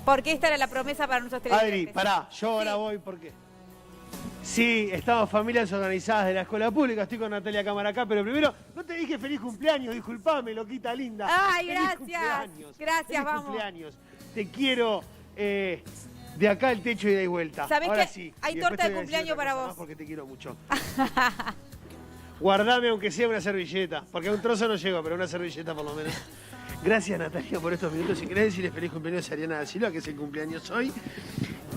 Porque esta era la promesa para nuestros televidentes. Adri, pará, yo ahora voy porque... Sí, estamos familias organizadas de la escuela pública, estoy con Natalia Cámara acá, pero primero, no te dije feliz cumpleaños, disculpame, loquita linda. Ay, Feliz gracias. cumpleaños. Gracias, Feliz vamos. cumpleaños. Te quiero de acá al techo ida y vuelta. ¿Sabés ahora que sí. hay Y torta después te de voy a decir cumpleaños otra para cosa vos? más porque te quiero mucho. Guardame aunque sea una servilleta, porque a un trozo no llego, pero una servilleta por lo menos. Gracias, Natalia, por estos minutos. Si querés decirle feliz cumpleaños a Ariana da Silva, que es el cumpleaños hoy.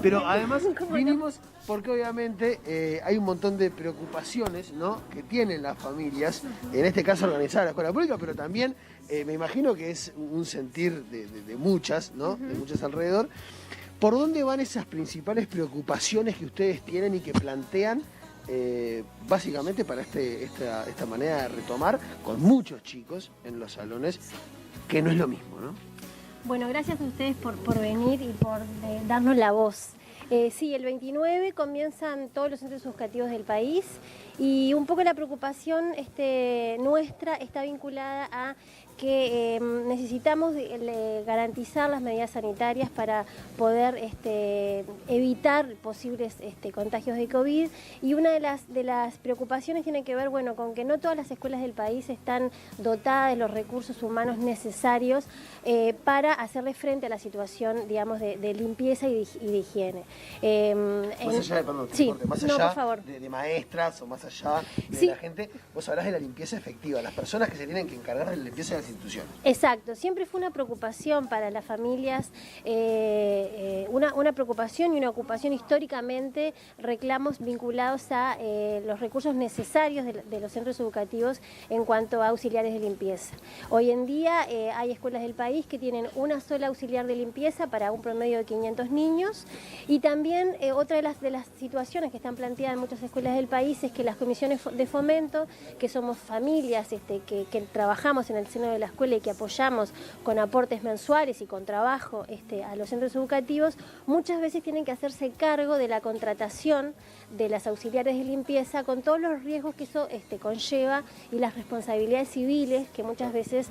Pero además vinimos porque obviamente hay un montón de preocupaciones, ¿no?, que tienen las familias, en este caso organizada la escuela pública, pero también me imagino que es un sentir de muchas, ¿no?, de muchas alrededor. ¿Por dónde van esas principales preocupaciones que ustedes tienen y que plantean básicamente para esta manera de retomar con muchos chicos en los salones, que no es lo mismo, ¿no? Bueno, gracias a ustedes por venir y por darnos la voz. Sí, el 29 comienzan todos los centros educativos del país y un poco la preocupación nuestra está vinculada a que necesitamos garantizar las medidas sanitarias para poder evitar posibles contagios de COVID, y una de las preocupaciones tiene que ver, bueno, con que no todas las escuelas del país están dotadas de los recursos humanos necesarios para hacerle frente a la situación, digamos, de limpieza y de higiene. Más allá de, perdón, sí, más no, allá por favor. de maestras o más allá de Sí. la gente, vos hablás de la limpieza efectiva, las personas que se tienen que encargar de la limpieza de las instituciones. Exacto, siempre fue una preocupación para las familias, una preocupación y una ocupación históricamente, reclamos vinculados a los recursos necesarios de los centros educativos en cuanto a auxiliares de limpieza. Hoy en día hay escuelas del país que tienen una sola auxiliar de limpieza para un promedio de 500 niños, y también otra de las situaciones que están planteadas en muchas escuelas del país es que las comisiones de fomento, que somos familias que trabajamos en el seno de la escuela y que apoyamos con aportes mensuales y con trabajo a los centros educativos, muchas veces tienen que hacerse cargo de la contratación de las auxiliares de limpieza con todos los riesgos que eso conlleva y las responsabilidades civiles que muchas veces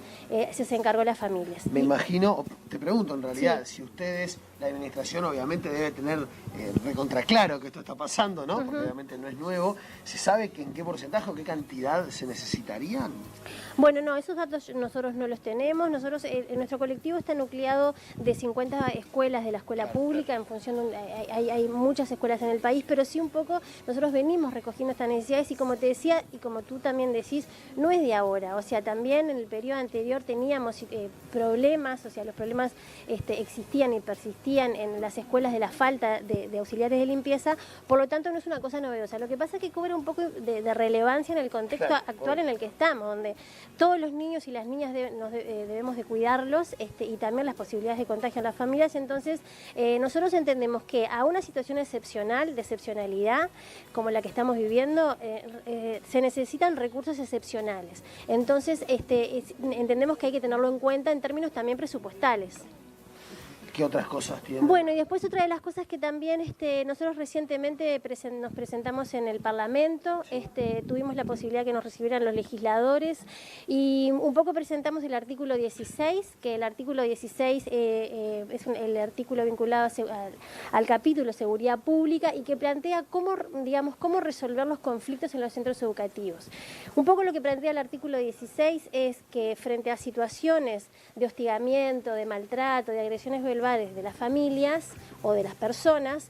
se encargó las familias. Me imagino, te pregunto en realidad, Sí. si ustedes, la administración obviamente debe tener recontra claro que esto está pasando, ¿no? Porque obviamente no es nuevo. ¿Se sabe en qué porcentaje o qué cantidad se necesitarían? Bueno, no, esos datos nosotros no los tenemos. Nosotros, nuestro colectivo está nucleado de 50 escuelas de la escuela pública, en función de, hay muchas escuelas en el país, pero sí un poco nosotros venimos recogiendo estas necesidades y, como te decía, y como tú también decís, no es de ahora. O sea, también en el periodo anterior teníamos problemas, o sea, los problemas existían y persistían en las escuelas de la falta de auxiliares de limpieza, por lo tanto no es una cosa novedosa. Lo que pasa es que cobra un poco de relevancia en el contexto actual en el que estamos, donde todos los niños y las niñas debemos de cuidarlos y también las posibilidades de contagio en las familias. Entonces, nosotros entendemos que a una situación excepcional, de excepcionalidad, como la que estamos viviendo, se necesitan recursos excepcionales. Entonces, entendemos que hay que tenerlo en cuenta en términos también presupuestales. ¿Qué otras cosas tienen? Bueno, y después otra de las cosas que también nosotros recientemente nos presentamos en el Parlamento, tuvimos la posibilidad que nos recibieran los legisladores y un poco presentamos el artículo 16, que el artículo 16 es el artículo vinculado al capítulo Seguridad Pública y que plantea cómo resolver los conflictos en los centros educativos. Un poco lo que plantea el artículo 16 es que frente a situaciones de hostigamiento, de maltrato, de agresiones verbales de las familias o de las personas,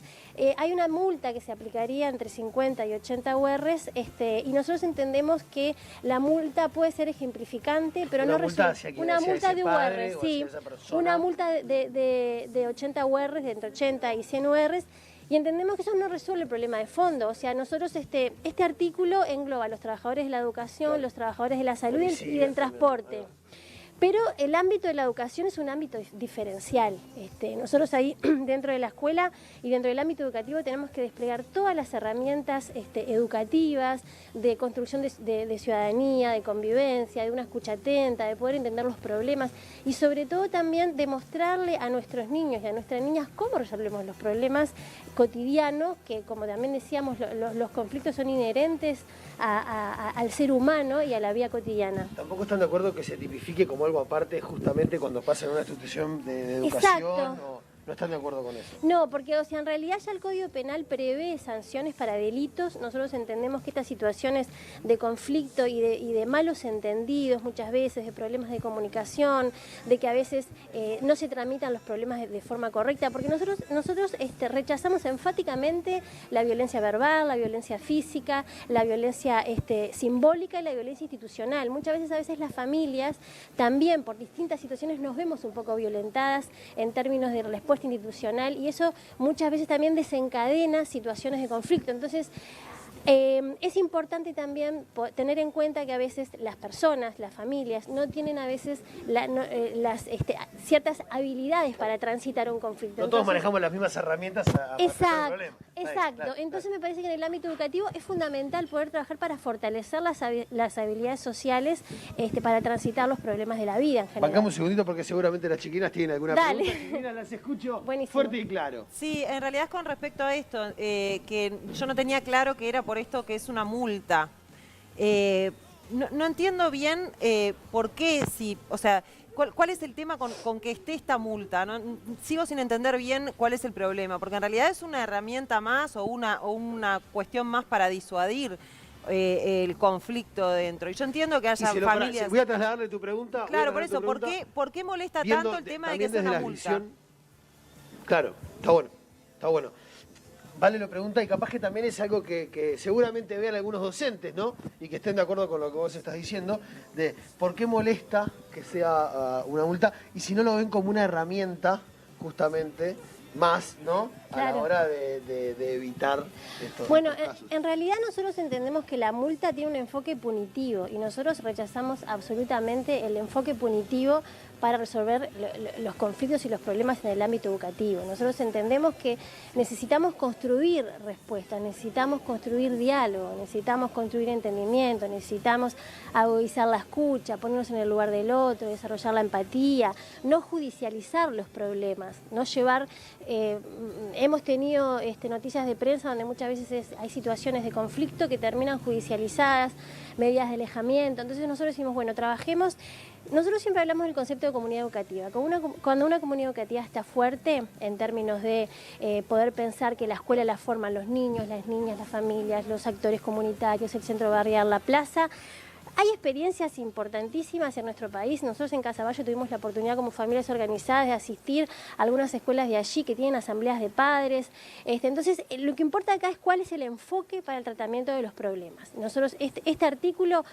hay una multa que se aplicaría entre 50 y 80 URs, y nosotros entendemos que la multa puede ser ejemplificante, pero no multa una multa de URs, sí, una multa de 80 URs, de entre 80 y 100 URs. Y entendemos que eso no resuelve el problema de fondo. O sea, nosotros este artículo engloba a los trabajadores de la educación, los trabajadores de la salud y del transporte. Pero el ámbito de la educación es un ámbito diferencial. Nosotros ahí dentro de la escuela y dentro del ámbito educativo tenemos que desplegar todas las herramientas educativas, de construcción de ciudadanía, de convivencia, de una escucha atenta, de poder entender los problemas y sobre todo también demostrarle a nuestros niños y a nuestras niñas cómo resolvemos los problemas cotidianos, que como también decíamos, los conflictos son inherentes al ser humano y a la vida cotidiana. ¿Tampoco están de acuerdo que se tipifique como algo aparte justamente cuando pasa en una institución de educación? Exacto. no están de acuerdo con eso. No, porque o sea, en realidad ya el Código Penal prevé sanciones para delitos. Nosotros entendemos que estas situaciones de conflicto y de malos entendidos muchas veces, de problemas de comunicación, de que a veces no se tramitan los problemas de forma correcta, porque nosotros rechazamos enfáticamente la violencia verbal, la violencia física, la violencia simbólica y la violencia institucional. Muchas veces las familias también por distintas situaciones nos vemos un poco violentadas en términos de respuesta institucional y eso muchas veces también desencadena situaciones de conflicto. Entonces, es importante también tener en cuenta que a veces las personas, las familias, no tienen a veces ciertas habilidades para transitar un conflicto. No todos manejamos las mismas herramientas para resolver el problema. Exacto. Claro, Entonces me parece que en el ámbito educativo es fundamental poder trabajar para fortalecer las habilidades sociales para transitar los problemas de la vida en general. Bancamos un segundito porque seguramente las chiquinas tienen alguna pregunta. Chiquinas, las escucho fuerte y claro. Sí, en realidad es con respecto a esto, que yo no tenía claro que era por esto que es una multa. No entiendo bien por qué, o sea, ¿cuál es el tema con que esté esta multa? ¿No? Sigo sin entender bien cuál es el problema, porque en realidad es una herramienta más o una cuestión más para disuadir el conflicto dentro. Y yo entiendo que haya familias... Voy a trasladarle tu pregunta. Claro, por eso, ¿por qué molesta tanto el tema de que sea una multa? Claro, está bueno. Vale lo pregunta y capaz que también es algo que seguramente vean algunos docentes, ¿no? Y que estén de acuerdo con lo que vos estás diciendo, de por qué molesta que sea una multa y si no lo ven como una herramienta, justamente, más, ¿no? Claro. A la hora de evitar estos casos. En realidad nosotros entendemos que la multa tiene un enfoque punitivo y nosotros rechazamos absolutamente el enfoque punitivo para resolver los conflictos y los problemas en el ámbito educativo. Nosotros entendemos que necesitamos construir respuestas, necesitamos construir diálogo, necesitamos construir entendimiento, necesitamos agudizar la escucha, ponernos en el lugar del otro, desarrollar la empatía, no judicializar los problemas, no llevar... hemos tenido noticias de prensa donde muchas veces hay situaciones de conflicto que terminan judicializadas, medidas de alejamiento. Entonces nosotros decimos, bueno, trabajemos. Nosotros siempre hablamos del concepto de comunidad educativa. Cuando una comunidad educativa está fuerte en términos de poder pensar que la escuela la forman los niños, las niñas, las familias, los actores comunitarios, el centro barrial, la plaza. Hay experiencias importantísimas en nuestro país. Nosotros en Casaballe tuvimos la oportunidad como familias organizadas de asistir a algunas escuelas de allí que tienen asambleas de padres. Entonces, lo que importa acá es cuál es el enfoque para el tratamiento de los problemas. Nosotros, este artículo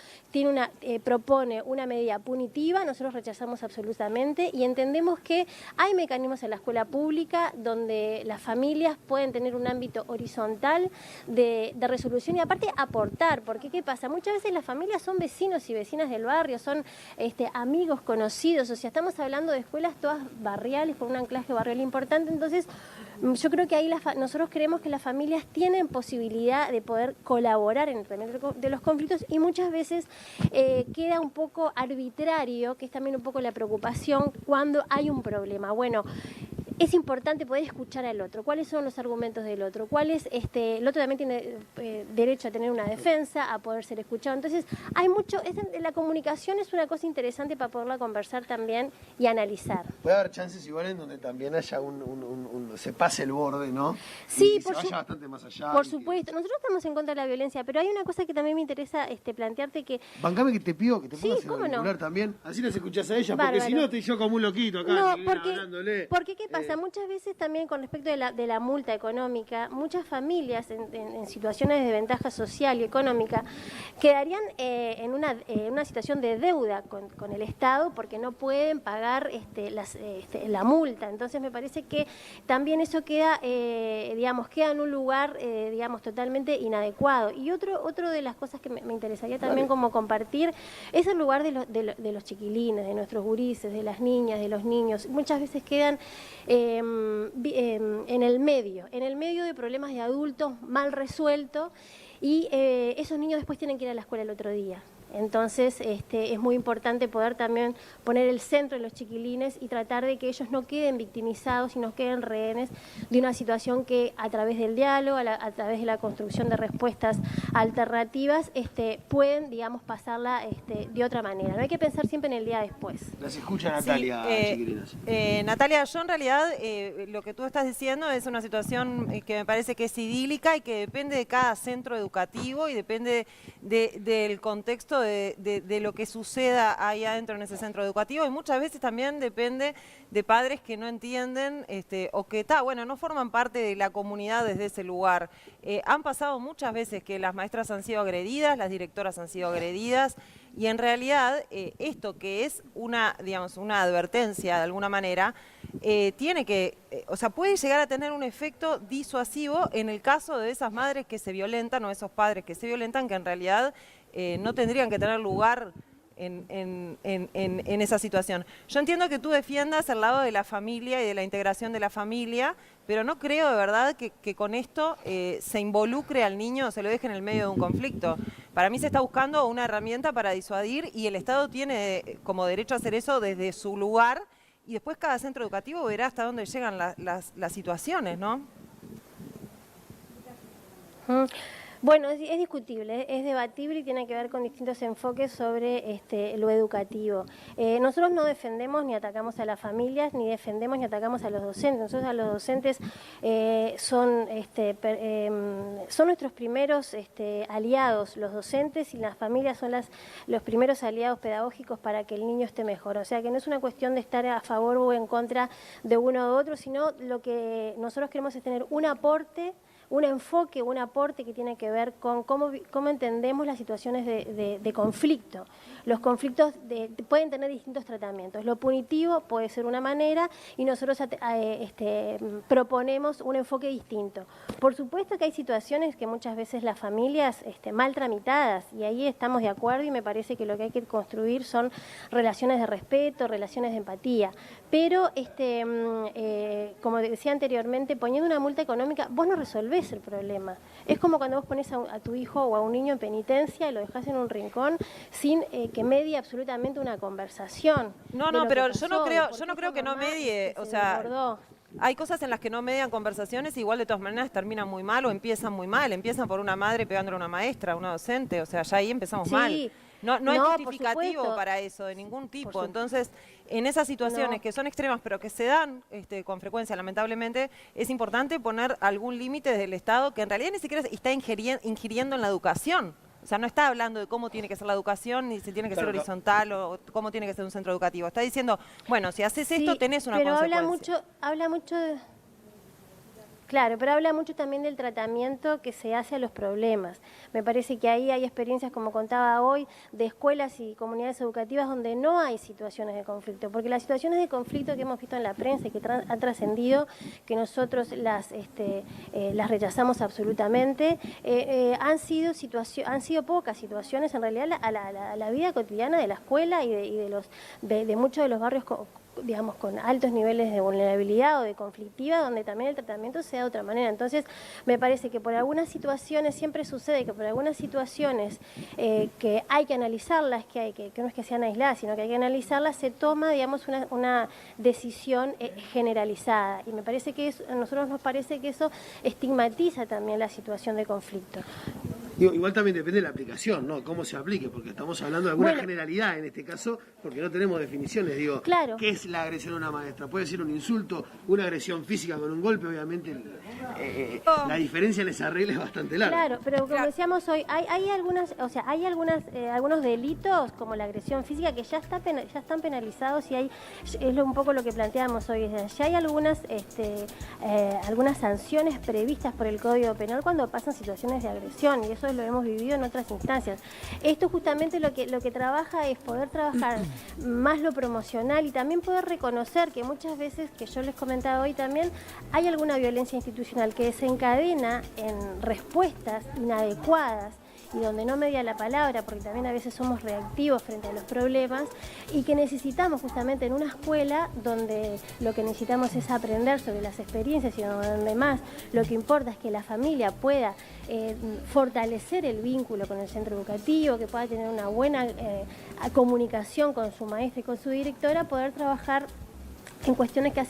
propone una medida punitiva, nosotros rechazamos absolutamente y entendemos que hay mecanismos en la escuela pública donde las familias pueden tener un ámbito horizontal de resolución y aparte aportar, porque ¿qué pasa? Muchas veces las familias son vecinos y vecinas del barrio, son amigos, conocidos, o sea, estamos hablando de escuelas todas barriales, con un anclaje barrial importante, entonces yo creo que ahí nosotros creemos que las familias tienen posibilidad de poder colaborar en el tratamiento de los conflictos y muchas veces queda un poco arbitrario, que es también un poco la preocupación cuando hay un problema. Bueno, es importante poder escuchar al otro, cuáles son los argumentos del otro, el otro también tiene derecho a tener una defensa, a poder ser escuchado. Entonces, hay mucho, la comunicación es una cosa interesante para poderla conversar también y analizar. Puede haber chances igual en donde también haya se pase el borde, ¿no? Sí, y se vaya bastante más allá. Por supuesto, nosotros estamos en contra de la violencia, pero hay una cosa que también me interesa plantearte que... Bancame que te pido que te pongas sí, en el auricular también, así las escuchás a ella, Bárbaro. porque si no estoy yo como un loquito acá, No, hablándole. porque ¿qué pasa? Muchas veces también con respecto de la multa económica, muchas familias en situaciones de desventaja social y económica quedarían en una situación de deuda con el Estado porque no pueden pagar la multa. Entonces me parece que también eso queda en un lugar totalmente inadecuado. Y otro de las cosas que me interesaría también como compartir es el lugar de los chiquilines, de nuestros gurises, de las niñas, de los niños. Muchas veces quedan en el medio de problemas de adultos mal resueltos y esos niños después tienen que ir a la escuela el otro día. Entonces es muy importante poder también poner el centro en los chiquilines y tratar de que ellos no queden victimizados y no queden rehenes de una situación que a través del diálogo, a través de la construcción de respuestas alternativas, pueden, digamos, pasarla de otra manera. No hay que pensar siempre en el día después. Las escucha Natalia, chiquilinas. Natalia, yo en realidad lo que tú estás diciendo es una situación que me parece que es idílica y que depende de cada centro educativo y depende del contexto de lo que suceda ahí adentro en ese centro educativo, y muchas veces también depende de padres que no entienden o que no forman parte de la comunidad desde ese lugar. Han pasado muchas veces que las maestras han sido agredidas, las directoras han sido agredidas, y en realidad esto que es una advertencia de alguna manera, tiene que, puede llegar a tener un efecto disuasivo en el caso de esas madres que se violentan o esos padres que se violentan, que en realidad no tendrían que tener lugar en esa situación. Yo entiendo que tú defiendas el lado de la familia y de la integración de la familia, pero no creo de verdad que con esto se involucre al niño o se lo deje en el medio de un conflicto. Para mí se está buscando una herramienta para disuadir, y el Estado tiene como derecho a hacer eso desde su lugar, y después cada centro educativo verá hasta dónde llegan las situaciones, ¿no? Bueno, es discutible, es debatible y tiene que ver con distintos enfoques sobre lo educativo. Nosotros no defendemos ni atacamos a las familias, ni defendemos ni atacamos a los docentes. Nosotros a los docentes son nuestros primeros aliados. Los docentes y las familias son los primeros aliados pedagógicos para que el niño esté mejor. O sea que no es una cuestión de estar a favor o en contra de uno u otro, sino lo que nosotros queremos es tener un aporte, un enfoque, un aporte que tiene que ver con cómo entendemos las situaciones de conflicto. Los conflictos pueden tener distintos tratamientos. Lo punitivo puede ser una manera y nosotros proponemos un enfoque distinto. Por supuesto que hay situaciones que muchas veces las familias mal tramitadas, y ahí estamos de acuerdo, y me parece que lo que hay que construir son relaciones de respeto, relaciones de empatía. Pero, como decía anteriormente, poniendo una multa económica, vos no resolvés el problema. Es como cuando vos pones a tu hijo o a un niño en penitencia y lo dejás en un rincón sin que medie absolutamente una conversación. No, pero yo no creo que no medie, hay cosas en las que no median conversaciones, igual de todas maneras terminan muy mal o empiezan muy mal. Empiezan por una madre pegándole a una maestra, a una docente, ya ahí empezamos mal. No hay justificativo para eso de ningún tipo. Entonces, en esas situaciones que son extremas pero que se dan con frecuencia, lamentablemente, es importante poner algún límite desde el Estado, que en realidad ni siquiera está ingiriendo en la educación. O sea, no está hablando de cómo tiene que ser la educación, ni si tiene que ser horizontal o cómo tiene que ser un centro educativo. Está diciendo, bueno, si haces esto tenés una consecuencia. Habla mucho de... Claro, pero habla mucho también del tratamiento que se hace a los problemas. Me parece que ahí hay experiencias, como contaba hoy, de escuelas y comunidades educativas donde no hay situaciones de conflicto, porque las situaciones de conflicto que hemos visto en la prensa y que han trascendido, que nosotros las rechazamos absolutamente, han sido pocas situaciones en realidad a la vida cotidiana de la escuela y de muchos de los barrios digamos, con altos niveles de vulnerabilidad o de conflictiva, donde también el tratamiento se da de otra manera. Entonces, me parece que por algunas situaciones, siempre sucede que por algunas situaciones que hay que analizarlas, que no es que sean aisladas, sino que hay que analizarlas, se toma, digamos, una decisión generalizada. Y me parece que a nosotros nos parece que eso estigmatiza también la situación de conflicto. Igual también depende de la aplicación, ¿no? Cómo se aplique, porque estamos hablando de alguna generalidad en este caso, porque no tenemos definiciones. Digo, claro. ¿Qué es la agresión a una maestra? Puede ser un insulto, una agresión física con un golpe, obviamente. La diferencia en esa regla es bastante larga. Claro, pero como decíamos hoy, hay algunos delitos como la agresión física que ya están penalizados, y es un poco lo que planteamos hoy. Ya hay algunas sanciones previstas por el Código Penal cuando pasan situaciones de agresión, y eso lo hemos vivido en otras instancias. Esto justamente lo que trabaja es poder trabajar más lo promocional y también poder reconocer que muchas veces, que yo les comentaba hoy también, hay alguna violencia institucional que desencadena en respuestas inadecuadas y donde no media la palabra, porque también a veces somos reactivos frente a los problemas, y que necesitamos justamente en una escuela donde lo que necesitamos es aprender sobre las experiencias y donde más lo que importa es que la familia pueda fortalecer el vínculo con el centro educativo, que pueda tener una buena comunicación con su maestra y con su directora, poder trabajar en cuestiones que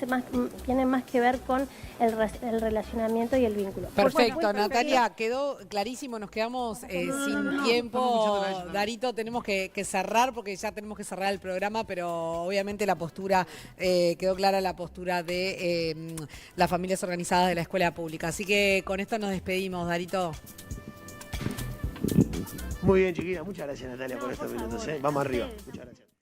tienen más que ver con el relacionamiento y el vínculo. Perfecto, Natalia, quedó clarísimo, nos quedamos sin tiempo. Darito, tenemos que cerrar porque ya tenemos que cerrar el programa, pero obviamente la postura, quedó clara la postura de las familias organizadas de la escuela pública. Así que con esto nos despedimos, Darito. Muy bien, chiquita. Muchas gracias, Natalia, por estos minutos. Vamos arriba. Muchas gracias.